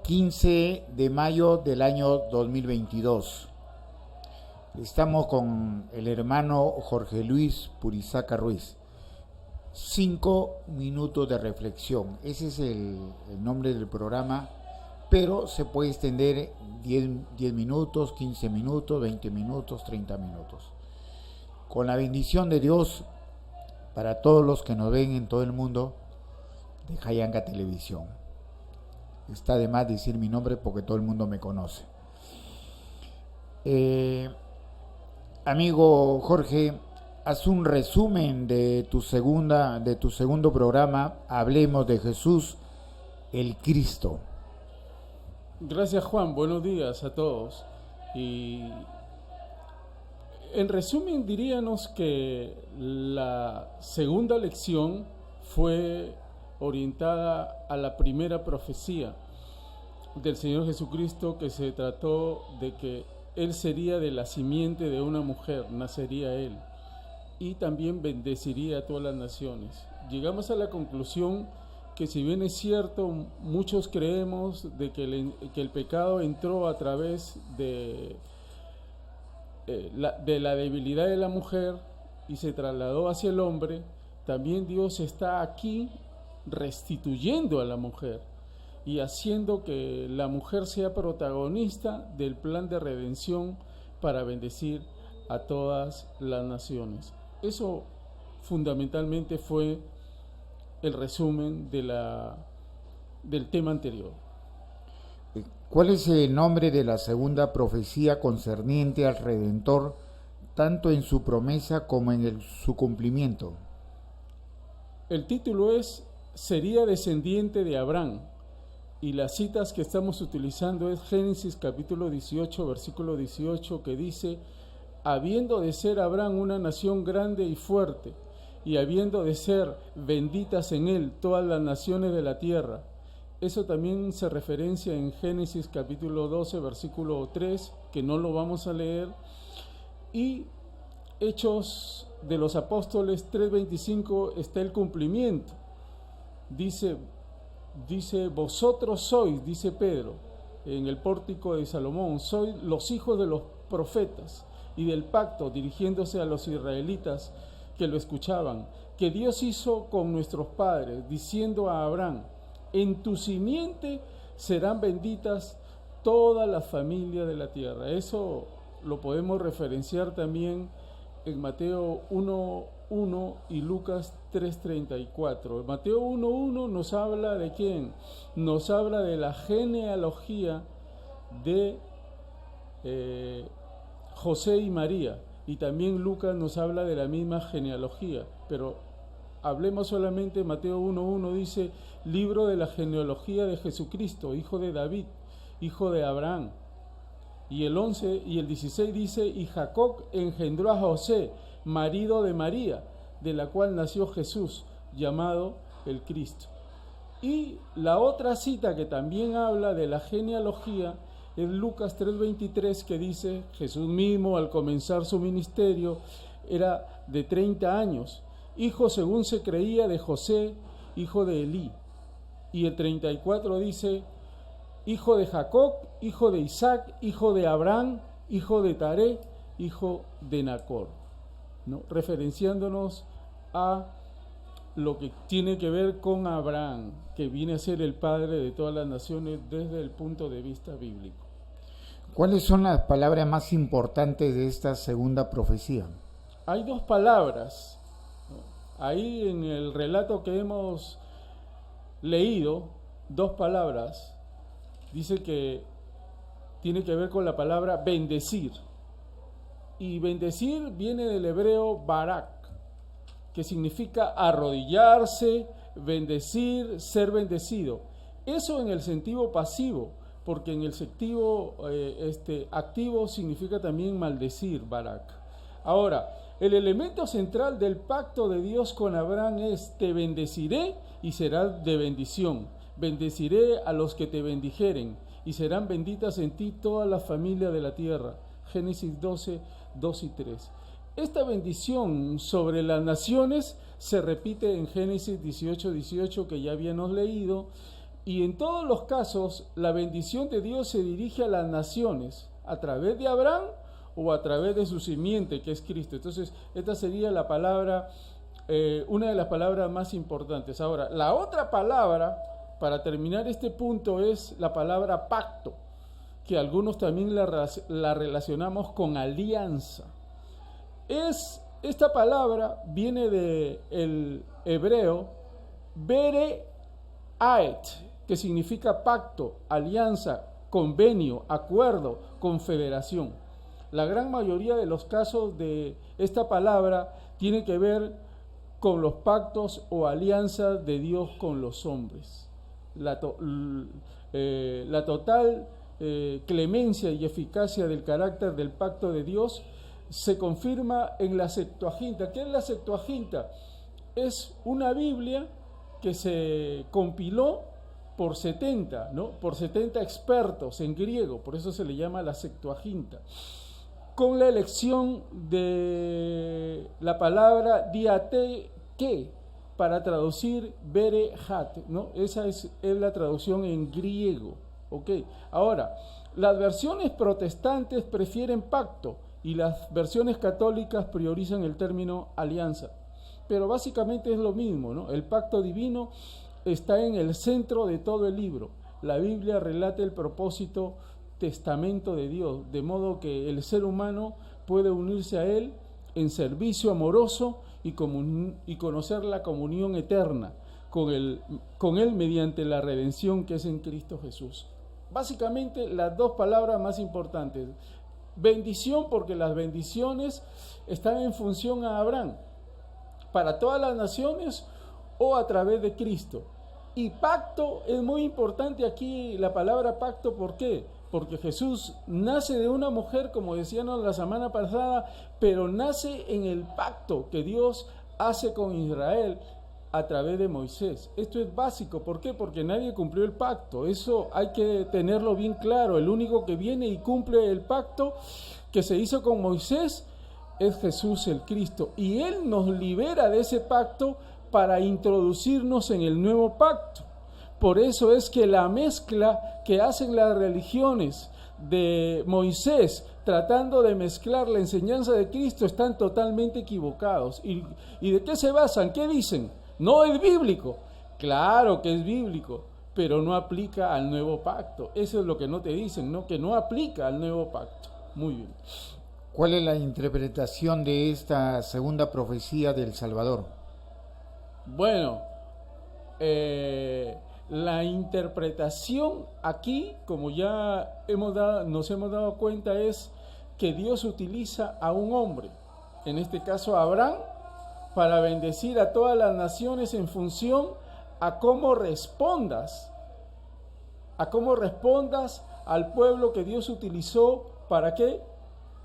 15 de mayo del año 2022. Estamos con el hermano Jorge Luis Purizaca Ruiz. 5 minutos de reflexión. Ese es el nombre del programa, pero se puede extender 10 minutos, 15 minutos, 20 minutos, 30 minutos. Con la bendición de Dios para todos los que nos ven en todo el mundo de Jayanga Televisión. Está de más decir mi nombre porque todo el mundo me conoce. Amigo Jorge, haz un resumen de tu segundo programa, Hablemos de Jesús, el Cristo. Gracias, Juan, buenos días a todos. Y en resumen diríamos que la segunda lección fue orientada a la primera profecía del Señor Jesucristo, que se trató de que Él sería de la simiente de una mujer, nacería Él, y también bendeciría a todas las naciones. Llegamos a la conclusión que, si bien es cierto, muchos creemos de que el pecado entró a través de la debilidad de la mujer y se trasladó hacia el hombre, también Dios está aquí restituyendo a la mujer y haciendo que la mujer sea protagonista del plan de redención para bendecir a todas las naciones. Eso fundamentalmente fue el resumen del tema anterior. ¿Cuál es el nombre de la segunda profecía concerniente al Redentor, tanto en su promesa como en su cumplimiento? El título es Sería descendiente de Abraham, y las citas que estamos utilizando es Génesis capítulo 18, versículo 18, que dice: habiendo de ser Abraham una nación grande y fuerte, y habiendo de ser benditas en él todas las naciones de la tierra. Eso también se referencia en Génesis capítulo 12, versículo 3, que no lo vamos a leer, y Hechos de los Apóstoles 3:25 está el cumplimiento. Dice, vosotros sois, dice Pedro, en el pórtico de Salomón, sois los hijos de los profetas y del pacto, dirigiéndose a los israelitas que lo escuchaban, que Dios hizo con nuestros padres, diciendo a Abraham: en tu simiente serán benditas todas las familias de la tierra. Eso lo podemos referenciar también en Mateo 1:1 y Lucas 3:34. Mateo 1:1 nos habla de quién, nos habla de la genealogía de José y María, y también Lucas nos habla de la misma genealogía, pero hablemos solamente. Mateo 1:1 dice: libro de la genealogía de Jesucristo, hijo de David, hijo de Abraham. Y el 11 y el 16 dice: y Jacob engendró a José, marido de María, de la cual nació Jesús, llamado el Cristo. Y la otra cita que también habla de la genealogía es Lucas 3:23, que dice: Jesús mismo, al comenzar su ministerio, era de 30 años, hijo, según se creía, de José, hijo de Elí. Y el 34 dice: hijo de Jacob, hijo de Isaac, hijo de Abraham, hijo de Taré, hijo de Nacor, ¿no? Referenciándonos a lo que tiene que ver con Abraham, que viene a ser el padre de todas las naciones desde el punto de vista bíblico. ¿Cuáles son las palabras más importantes de esta segunda profecía? Hay dos palabras, ¿no? Ahí en el relato que hemos leído, dos palabras. Dice que tiene que ver con la palabra bendecir. Y bendecir viene del hebreo barak, que significa arrodillarse, bendecir, ser bendecido. Eso en el sentido pasivo, porque en el sentido activo significa también maldecir, barak. Ahora, el elemento central del pacto de Dios con Abraham es: te bendeciré y serás de bendición. Bendeciré a los que te bendijeren, y serán benditas en ti todas las familias de la tierra. Génesis 12, 2 y 3. Esta bendición sobre las naciones se repite en Génesis 18, 18, que ya habíamos leído, Y en todos los casos, la bendición de Dios se dirige a las naciones, a través de Abraham o a través de su simiente, que es Cristo. Entonces, esta sería la palabra, una de las palabras más importantes. Ahora, la otra palabra, para terminar este punto, es la palabra pacto, que algunos también la relacionamos con alianza. Esta palabra viene del hebreo bere aet, que significa pacto, alianza, convenio, acuerdo, confederación. La gran mayoría de los casos de esta palabra tiene que ver con los pactos o alianzas de Dios con los hombres. La total clemencia y eficacia del carácter del pacto de Dios se confirma en la Septuaginta. ¿Qué es la Septuaginta? Es una Biblia que se compiló por 70, ¿no? Por 70 expertos en griego, por eso se le llama la Septuaginta, con la elección de la palabra diateke para traducir bere hat, ¿no? Esa es la traducción en griego, ¿ok? Ahora, las versiones protestantes prefieren pacto y las versiones católicas priorizan el término alianza, pero básicamente es lo mismo, ¿no? El pacto divino está en el centro de todo el libro. La Biblia relata el propósito testamento de Dios, de modo que el ser humano puede unirse a Él en servicio amoroso y conocer la comunión eterna con Él mediante la redención que es en Cristo Jesús. Básicamente las dos palabras más importantes: bendición, porque las bendiciones están en función a Abraham para todas las naciones o a través de Cristo. Y pacto es muy importante aquí, la palabra pacto. ¿Por qué? Porque Jesús nace de una mujer, como decíamos la semana pasada, pero nace en el pacto que Dios hace con Israel a través de Moisés. Esto es básico. ¿Por qué? Porque nadie cumplió el pacto. Eso hay que tenerlo bien claro. El único que viene y cumple el pacto que se hizo con Moisés es Jesús el Cristo. Y Él nos libera de ese pacto para introducirnos en el nuevo pacto. Por eso es que la mezcla que hacen las religiones de Moisés, tratando de mezclar la enseñanza de Cristo, están totalmente equivocados. ¿Y de qué se basan? ¿Qué dicen? No es bíblico. Claro que es bíblico, pero no aplica al nuevo pacto. Eso es lo que no te dicen, ¿no? Que no aplica al nuevo pacto. Muy bien. ¿Cuál es la interpretación de esta segunda profecía del Salvador? Bueno, la interpretación aquí, como ya nos hemos dado cuenta, es que Dios utiliza a un hombre, en este caso a Abraham, para bendecir a todas las naciones en función a cómo respondas al pueblo que Dios utilizó. ¿Para qué?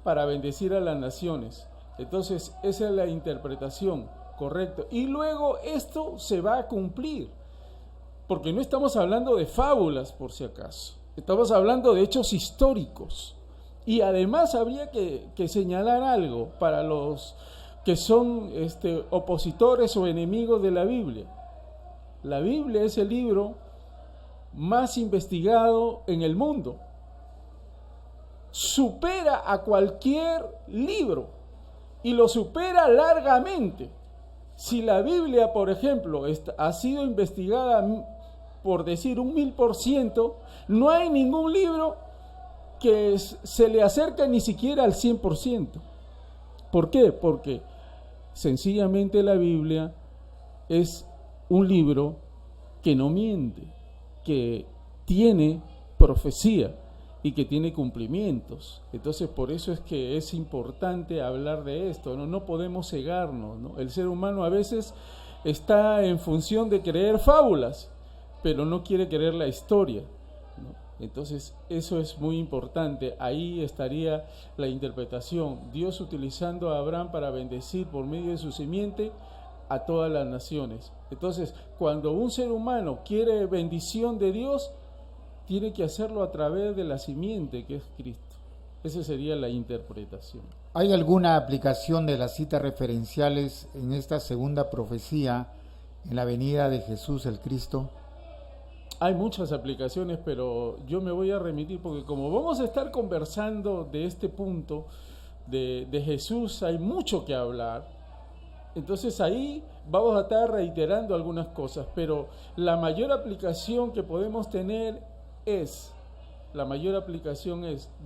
Para bendecir a las naciones. Entonces, esa es la interpretación, correcto. Y luego esto se va a cumplir, porque no estamos hablando de fábulas, por si acaso. Estamos hablando de hechos históricos. Y además habría que señalar algo para los que son opositores o enemigos de la Biblia. La Biblia es el libro más investigado en el mundo. Supera a cualquier libro y lo supera largamente. Si la Biblia, por ejemplo, ha sido investigada, por decir 1000%, no hay ningún libro que se le acerque ni siquiera al 100%. ¿Por qué? Porque sencillamente la Biblia es un libro que no miente, que tiene profecía y que tiene cumplimientos. Entonces, por eso es que es importante hablar de esto, ¿no? No podemos cegarnos, ¿no? El ser humano a veces está en función de creer fábulas, pero no quiere creer la historia, ¿no? Entonces, eso es muy importante. Ahí estaría la interpretación. Dios utilizando a Abraham para bendecir por medio de su simiente a todas las naciones. Entonces, cuando un ser humano quiere bendición de Dios, tiene que hacerlo a través de la simiente que es Cristo. Esa sería la interpretación. ¿Hay alguna aplicación de las citas referenciales en esta segunda profecía en la venida de Jesús el Cristo? Hay muchas aplicaciones, pero yo me voy a remitir porque como vamos a estar conversando de este punto de Jesús, hay mucho que hablar. Entonces ahí vamos a estar reiterando algunas cosas, pero la mayor aplicación que podemos tener es,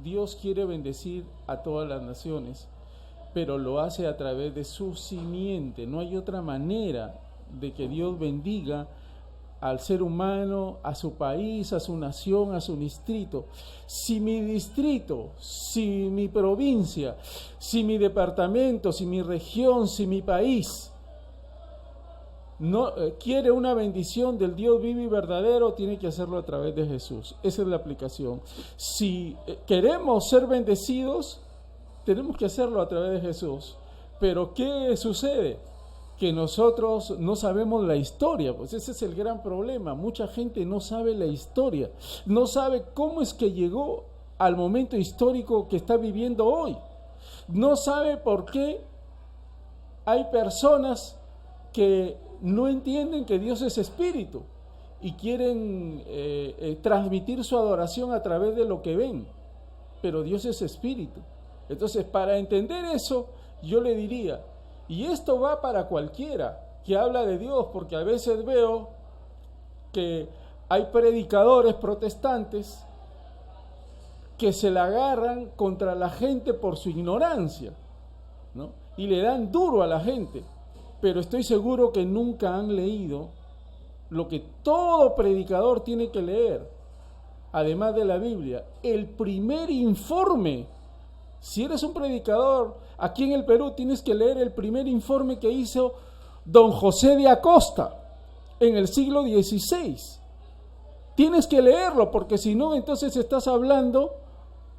Dios quiere bendecir a todas las naciones, pero lo hace a través de su simiente. No hay otra manera de que Dios bendiga al ser humano, a su país, a su nación, a su distrito. Si mi distrito, si mi provincia, si mi departamento, si mi región, si mi país no quiere una bendición del Dios vivo y verdadero, tiene que hacerlo a través de Jesús. Esa es la aplicación. Si queremos ser bendecidos, tenemos que hacerlo a través de Jesús. Pero ¿qué sucede? Que nosotros no sabemos la historia, pues ese es el gran problema. Mucha gente no sabe la historia, no sabe cómo es que llegó al momento histórico que está viviendo hoy, no sabe por qué hay personas que no entienden que Dios es espíritu y quieren transmitir su adoración a través de lo que ven, pero Dios es espíritu. Entonces, para entender eso, yo le diría, y esto va para cualquiera que habla de Dios, porque a veces veo que hay predicadores protestantes que se la agarran contra la gente por su ignorancia, ¿no? Y le dan duro a la gente, pero estoy seguro que nunca han leído lo que todo predicador tiene que leer, además de la Biblia, el primer informe. Si eres un predicador, aquí en el Perú tienes que leer el primer informe que hizo don José de Acosta en el siglo XVI. Tienes que leerlo, porque si no, entonces estás hablando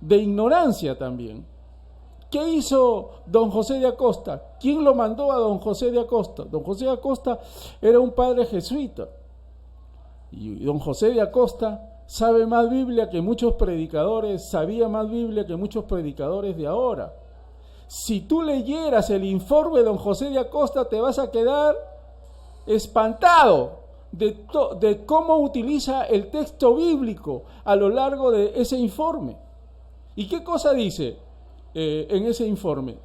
de ignorancia también. ¿Qué hizo don José de Acosta? ¿Quién lo mandó a don José de Acosta? Don José de Acosta era un padre jesuita. Y don José de Acosta sabe más Biblia que muchos predicadores, sabía más Biblia que muchos predicadores de ahora. Si tú leyeras el informe de don José de Acosta, te vas a quedar espantado de cómo utiliza el texto bíblico a lo largo de ese informe. ¿Y qué cosa dice en ese informe?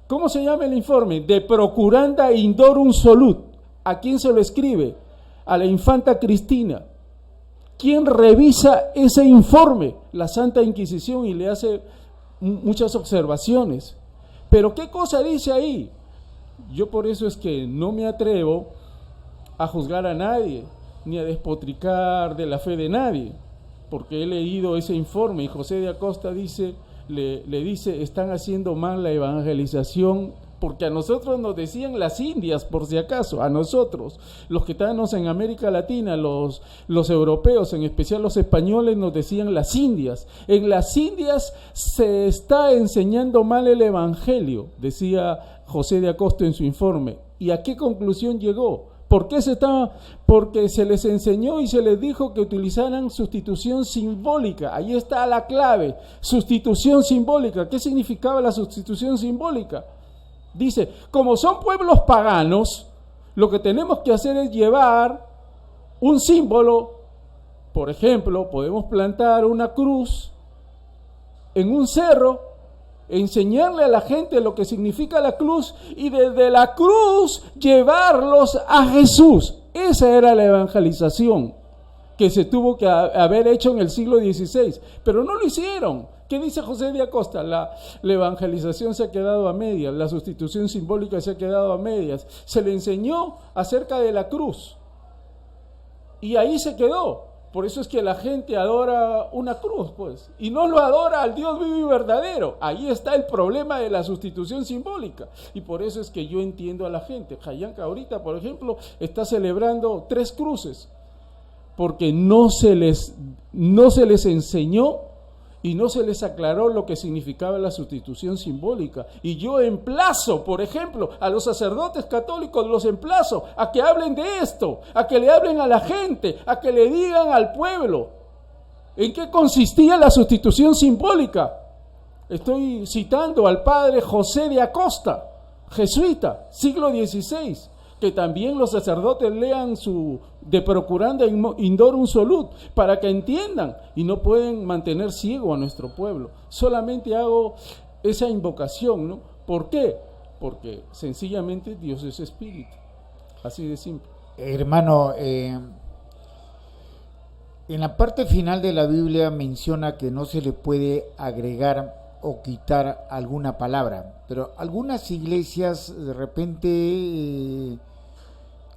¿Cómo se llama el informe? De Procuranda Indorum Solut. ¿A quién se lo escribe? A la infanta Cristina. ¿Quién revisa ese informe? La Santa Inquisición, y le hace muchas observaciones. Pero ¿qué cosa dice ahí? Yo por eso es que no me atrevo a juzgar a nadie, ni a despotricar de la fe de nadie, porque he leído ese informe y José de Acosta le dice, están haciendo mal la evangelización, porque a nosotros nos decían las Indias, por si acaso, a nosotros, los que estábamos en América Latina, los europeos, en especial los españoles, nos decían las Indias. En las Indias se está enseñando mal el evangelio, decía José de Acosta en su informe. ¿Y a qué conclusión llegó? Porque se les enseñó y se les dijo que utilizaran sustitución simbólica. Ahí está la clave, sustitución simbólica. ¿Qué significaba la sustitución simbólica? Dice, como son pueblos paganos, lo que tenemos que hacer es llevar un símbolo. Por ejemplo, podemos plantar una cruz en un cerro, enseñarle a la gente lo que significa la cruz y desde la cruz llevarlos a Jesús. Esa era la evangelización que se tuvo que haber hecho en el siglo XVI, pero no lo hicieron. ¿Qué dice José de Acosta? La evangelización se ha quedado a medias, la sustitución simbólica se ha quedado a medias. Se le enseñó acerca de la cruz y ahí se quedó. Por eso es que la gente adora una cruz, pues, y no lo adora al Dios vivo y verdadero. Ahí está el problema de la sustitución simbólica. Y por eso es que yo entiendo a la gente. Jayanca ahorita, por ejemplo, está celebrando 3 cruces, porque no se les enseñó y no se les aclaró lo que significaba la sustitución simbólica. Y yo emplazo, por ejemplo, a los sacerdotes católicos, los emplazo a que hablen de esto, a que le hablen a la gente, a que le digan al pueblo en qué consistía la sustitución simbólica. Estoy citando al padre José de Acosta, jesuita, siglo XVI, que también los sacerdotes lean su de procurando indorum solut, para que entiendan, y no pueden mantener ciego a nuestro pueblo. Solamente hago esa invocación, ¿no? ¿Por qué? Porque sencillamente Dios es espíritu, así de simple. Hermano, en la parte final de la Biblia menciona que no se le puede agregar o quitar alguna palabra, pero algunas iglesias de repente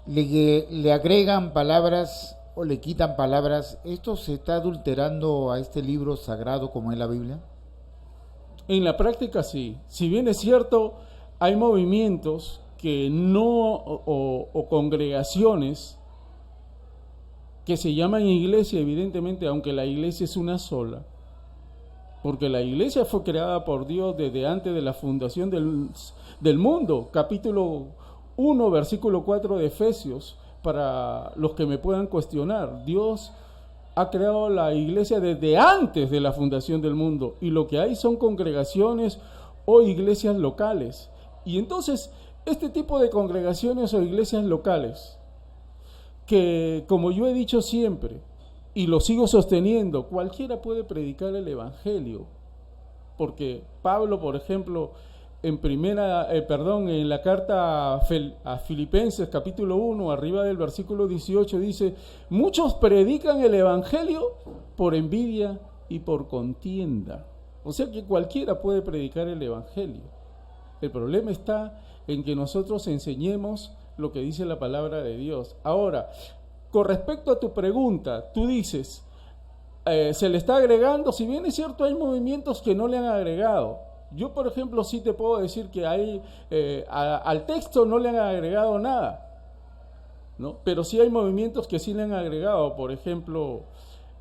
le agregan palabras o le quitan palabras. ¿Esto se está adulterando a este libro sagrado como es la Biblia? En la práctica sí. Si bien es cierto, hay movimientos que no, o congregaciones que se llaman iglesia, evidentemente, aunque la iglesia es una sola, porque la iglesia fue creada por Dios desde antes de la fundación del mundo. Capítulo 1, versículo 4 de Efesios, para los que me puedan cuestionar. Dios ha creado la iglesia desde antes de la fundación del mundo, y lo que hay son congregaciones o iglesias locales. Y entonces, este tipo de congregaciones o iglesias locales, que como yo he dicho siempre, y lo sigo sosteniendo, cualquiera puede predicar el evangelio, porque Pablo, por ejemplo, en la carta a Filipenses capítulo 1, arriba del versículo 18, dice: muchos predican el evangelio por envidia y por contienda. O sea que cualquiera puede predicar el evangelio. El problema está en que nosotros enseñemos lo que dice la palabra de Dios. Ahora, con respecto a tu pregunta, tú dices, se le está agregando. Si bien es cierto, hay movimientos que no le han agregado. Yo, por ejemplo, sí te puedo decir que al texto no le han agregado nada, ¿no? Pero sí hay movimientos que sí le han agregado. Por ejemplo,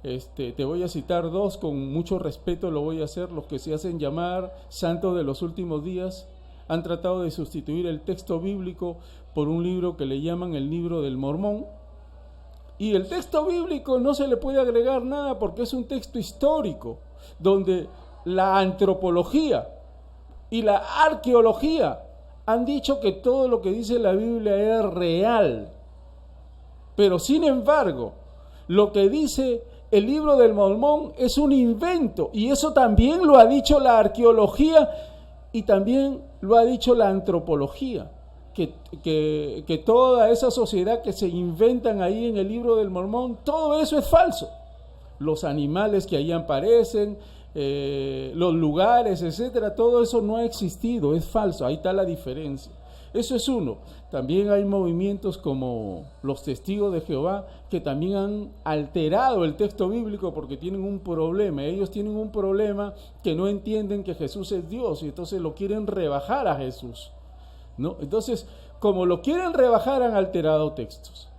te voy a citar dos, con mucho respeto lo voy a hacer. Los que se hacen llamar santos de los últimos días han tratado de sustituir el texto bíblico por un libro que le llaman el libro del Mormón. Y el texto bíblico no se le puede agregar nada porque es un texto histórico, donde la antropología y la arqueología han dicho que todo lo que dice la Biblia es real. Pero sin embargo, lo que dice el libro del Mormón es un invento, y eso también lo ha dicho la arqueología y también lo ha dicho la antropología, que toda esa sociedad que se inventan ahí en el libro del Mormón, todo eso es falso. Los animales que ahí aparecen, los lugares, etcétera, todo eso no ha existido, es falso. Ahí está la diferencia. Eso es uno. También hay movimientos como los Testigos de Jehová, que también han alterado el texto bíblico porque tienen un problema. Ellos tienen un problema que no entienden que Jesús es Dios, y entonces lo quieren rebajar a Jesús, ¿no? Entonces, como lo quieren rebajar, han alterado textos.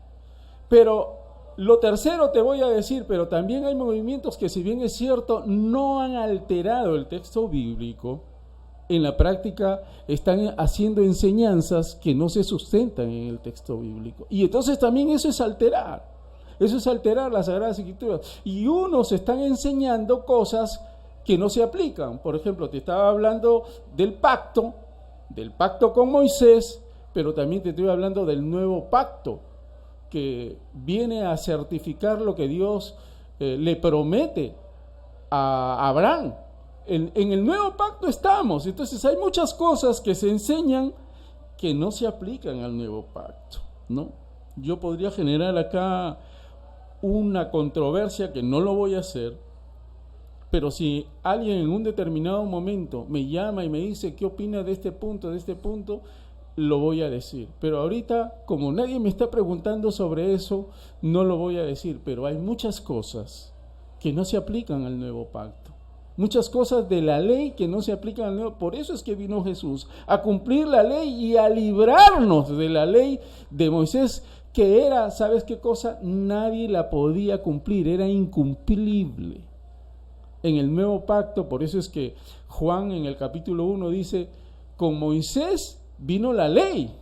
Pero lo tercero te voy a decir, pero también hay movimientos que, si bien es cierto, no han alterado el texto bíblico, en la práctica están haciendo enseñanzas que no se sustentan en el texto bíblico. Y entonces también eso es alterar las Sagradas Escrituras. Y unos están enseñando cosas que no se aplican. Por ejemplo, te estaba hablando del pacto con Moisés, pero también te estoy hablando del nuevo pacto, que viene a certificar lo que Dios le promete a Abraham. En el nuevo pacto estamos. Entonces hay muchas cosas que se enseñan que no se aplican al nuevo pacto, ¿no? Yo podría generar acá una controversia, que no lo voy a hacer, pero si alguien en un determinado momento me llama y me dice qué opina de este punto, lo voy a decir. Pero ahorita, como nadie me está preguntando sobre eso, no lo voy a decir. Pero hay muchas cosas que no se aplican al nuevo pacto. Muchas cosas de la ley que no se aplican al nuevo. Por eso es que vino Jesús, a cumplir la ley y a librarnos de la ley de Moisés, que era, ¿sabes qué cosa? Nadie la podía cumplir, era incumplible. En el nuevo pacto, por eso es que Juan en el capítulo 1 dice: con Moisés vino la ley,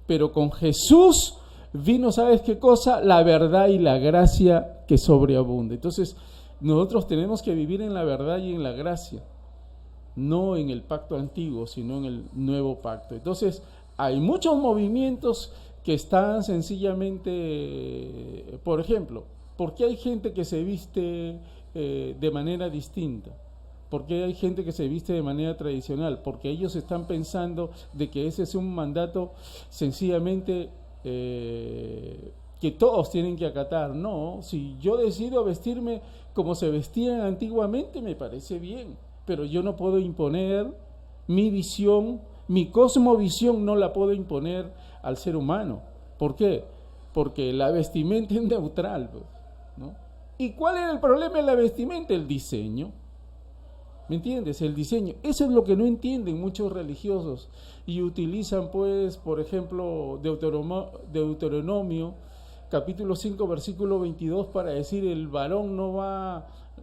pero con Jesús vino, ¿sabes qué cosa? La verdad y la gracia que sobreabunda. Entonces, nosotros tenemos que vivir en la verdad y en la gracia, no en el pacto antiguo, sino en el nuevo pacto. Entonces, hay muchos movimientos que están sencillamente, por ejemplo, ¿por qué hay gente que se viste de manera distinta? ¿Por qué hay gente que se viste de manera tradicional? Porque ellos están pensando de que ese es un mandato sencillamente que todos tienen que acatar. No, si yo decido vestirme como se vestían antiguamente, me parece bien, pero yo no puedo imponer mi visión, mi cosmovisión no la puedo imponer al ser humano. ¿Por qué? Porque la vestimenta es neutral, ¿no? ¿Y cuál era el problema de la vestimenta? El diseño. ¿Me entiendes? El diseño. Eso es lo que no entienden muchos religiosos y utilizan, pues, por ejemplo, Deuteronomio, capítulo 5, versículo 22, para decir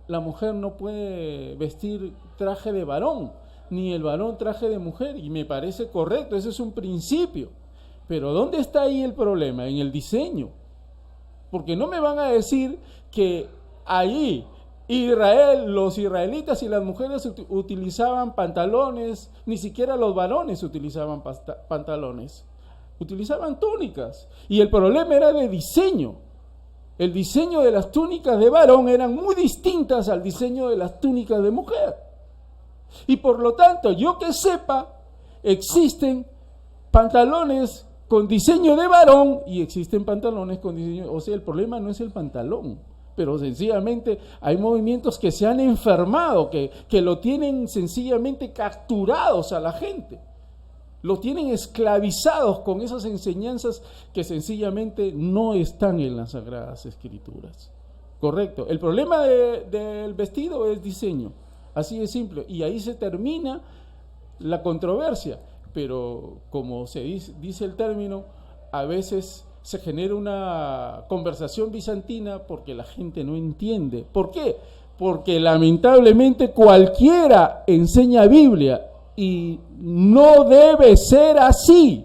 la mujer no puede vestir traje de varón, ni el varón traje de mujer, y me parece correcto, ese es un principio. Pero ¿dónde está ahí el problema? En el diseño. Porque no me van a decir que allí los israelitas y las mujeres utilizaban pantalones, ni siquiera los varones utilizaban pantalones, utilizaban túnicas. Y el problema era de diseño. El diseño de las túnicas de varón eran muy distintas al diseño de las túnicas de mujer. Y por lo tanto, yo que sepa, existen pantalones con diseño de varón y existen pantalones con diseño, o sea, el problema no es el pantalón, pero sencillamente hay movimientos que se han enfermado, que lo tienen sencillamente capturados a la gente, lo tienen esclavizados con esas enseñanzas que sencillamente no están en las Sagradas Escrituras. Correcto, el problema del vestido es diseño, así de simple, y ahí se termina la controversia. Pero como se dice el término, a veces se genera una conversación bizantina porque la gente no entiende. ¿Por qué? Porque lamentablemente cualquiera enseña Biblia y no debe ser así.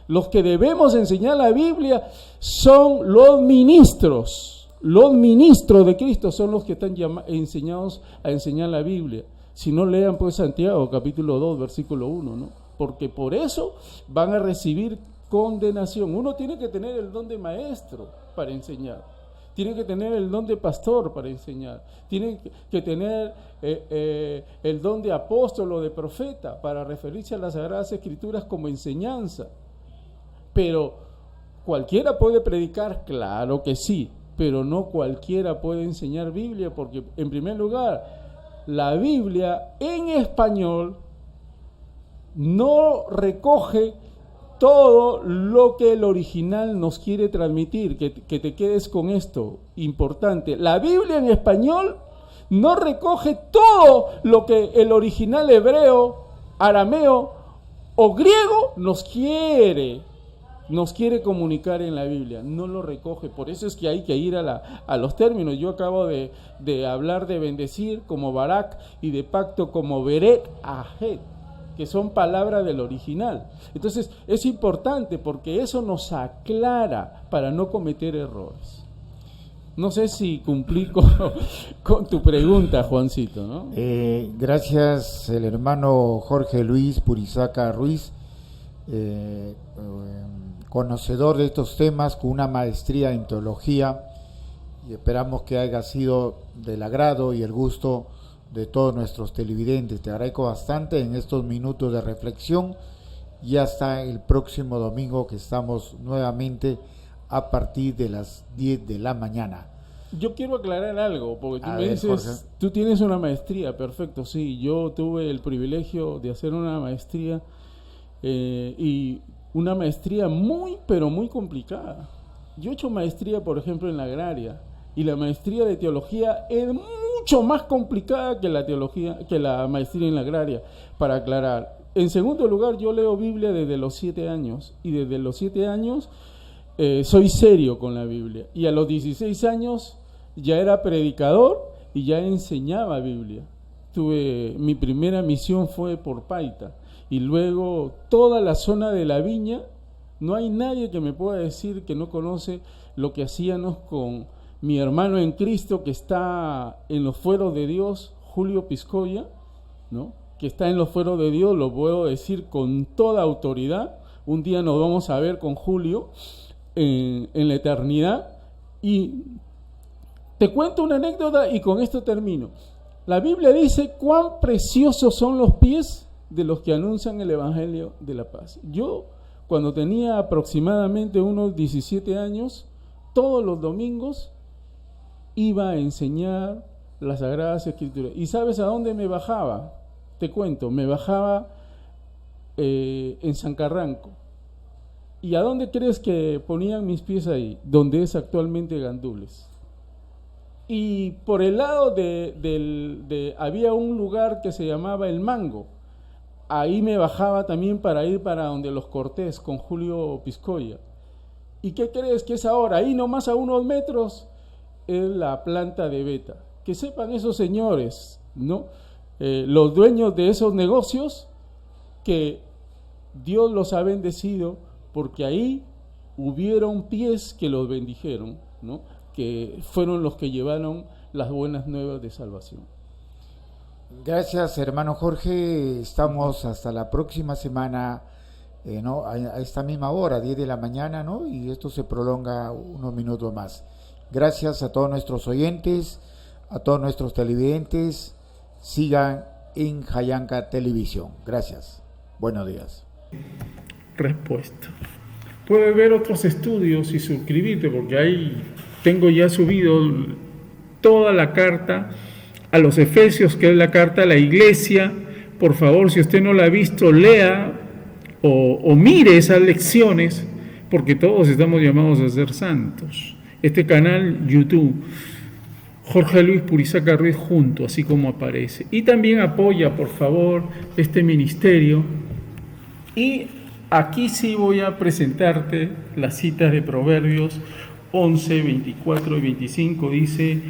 Los que debemos enseñar la Biblia son los ministros. Los ministros de Cristo son los que están enseñados a enseñar la Biblia. Si no, lean pues Santiago capítulo 2 versículo 1, ¿no? Porque por eso van a recibir condenación. Uno tiene que tener el don de maestro para enseñar, tiene que tener el don de pastor para enseñar, tiene que tener el don de apóstol o de profeta para referirse a las Sagradas Escrituras como enseñanza. Pero ¿cualquiera puede predicar? Claro que sí, pero no cualquiera puede enseñar Biblia, porque en primer lugar, la Biblia en español no recoge todo lo que el original nos quiere transmitir, que te quedes con esto, importante. La Biblia en español no recoge todo lo que el original hebreo, arameo o griego nos quiere comunicar en la Biblia, no lo recoge. Por eso es que hay que ir a los términos. Yo acabo de hablar de bendecir como barak y de pacto como beret ahed, que son palabras del original. Entonces es importante porque eso nos aclara para no cometer errores. No sé si cumplí con tu pregunta, Juancito, ¿no? Gracias, el hermano Jorge Luis Purizaca Ruiz, conocedor de estos temas, con una maestría en teología, y esperamos que haya sido del agrado y el gusto de todos nuestros televidentes. Te agradezco bastante en estos minutos de reflexión y hasta el próximo domingo, que estamos nuevamente a partir de las 10 de la mañana. Yo quiero aclarar algo, porque tú me dices, Jorge, tú tienes una maestría. Perfecto, sí, yo tuve el privilegio de hacer una maestría y una maestría muy, pero muy complicada. Yo he hecho maestría, por ejemplo, en la agraria, y la maestría de teología es mucho más complicada que la maestría en la agraria, para aclarar. En segundo lugar, yo leo Biblia desde los 7 años, y desde los 7 años soy serio con la Biblia, y a los 16 años ya era predicador y ya enseñaba Biblia. Mi primera misión fue por Paita, y luego toda la zona de la Viña. No hay nadie que me pueda decir que no conoce lo que hacíamos con mi hermano en Cristo, que está en los fueros de Dios, Julio Piscoya, ¿no? Que está en los fueros de Dios, lo puedo decir con toda autoridad, Un día nos vamos a ver con Julio en la eternidad. Y te cuento una anécdota y con esto termino. La Biblia dice cuán preciosos son los pies de los que anuncian el Evangelio de la paz. Yo, cuando tenía aproximadamente unos 17 años, todos los domingos iba a enseñar las Sagradas Escrituras. ¿Y sabes a dónde me bajaba? Te cuento, me bajaba en San Carranco. ¿Y a dónde crees que ponían mis pies ahí? Donde es actualmente Gandules. Y por el lado había un lugar que se llamaba El Mango. Ahí me bajaba también para ir para donde los Cortés con Julio Piscoya. ¿Y qué crees que es ahora? Ahí nomás a unos metros es la planta de Beta. Que sepan esos señores, ¿no? Los dueños de esos negocios, que Dios los ha bendecido, porque ahí hubieron pies que los bendijeron, ¿no? Que fueron los que llevaron las buenas nuevas de salvación. Gracias, hermano Jorge. Estamos hasta la próxima semana, ¿no? A esta misma hora, 10 de la mañana, ¿no? Y esto se prolonga unos minutos más. Gracias a todos nuestros oyentes, a todos nuestros televidentes. Sigan en Jayanca Televisión. Gracias. Buenos días. Respuesta. Puedes ver otros estudios y suscribirte, porque ahí tengo ya subido toda la carta a los Efesios, que es la carta a la iglesia. Por favor, si usted no la ha visto, lea o mire esas lecciones, porque todos estamos llamados a ser santos. Este canal YouTube, Jorge Luis Purizaca Ruiz junto, así como aparece. Y también apoya, por favor, este ministerio. Y aquí sí voy a presentarte las citas de Proverbios 11, 24 y 25. Dice: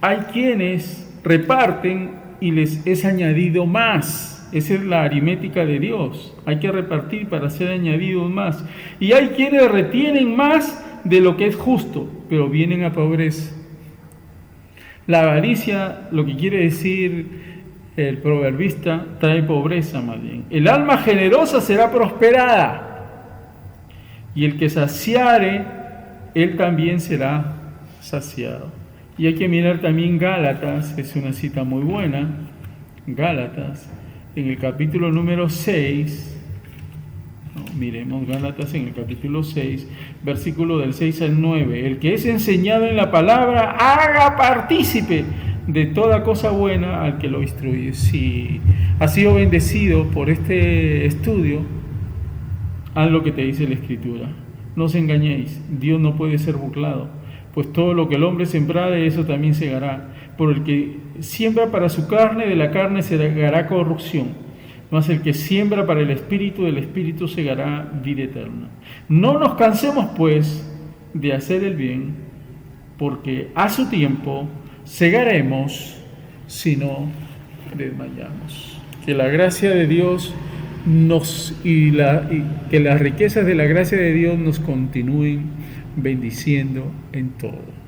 hay quienes reparten y les es añadido más. Esa es la aritmética de Dios. Hay que repartir para ser añadidos más. Y hay quienes retienen más de lo que es justo, pero vienen a pobreza. La avaricia, lo que quiere decir el proverbista, trae pobreza más bien. El alma generosa será prosperada, y el que saciare, él también será saciado. Y hay que mirar también Gálatas, es una cita muy buena, Gálatas, en el capítulo número 6, miremos Gálatas en el capítulo 6, versículo del 6 al 9, el que es enseñado en la palabra, haga partícipe de toda cosa buena al que lo instruye. Si has sido bendecido por este estudio, haz lo que te dice la Escritura. No os engañéis, Dios no puede ser burlado, pues todo lo que el hombre sembrare, eso también segará. Por el que siembra para su carne, de la carne segará corrupción, mas el que siembra para el Espíritu, del Espíritu segará vida eterna. No nos cansemos, pues, de hacer el bien, porque a su tiempo segaremos si no desmayamos. Que la gracia de Dios que las riquezas de la gracia de Dios nos continúen bendiciendo en todo.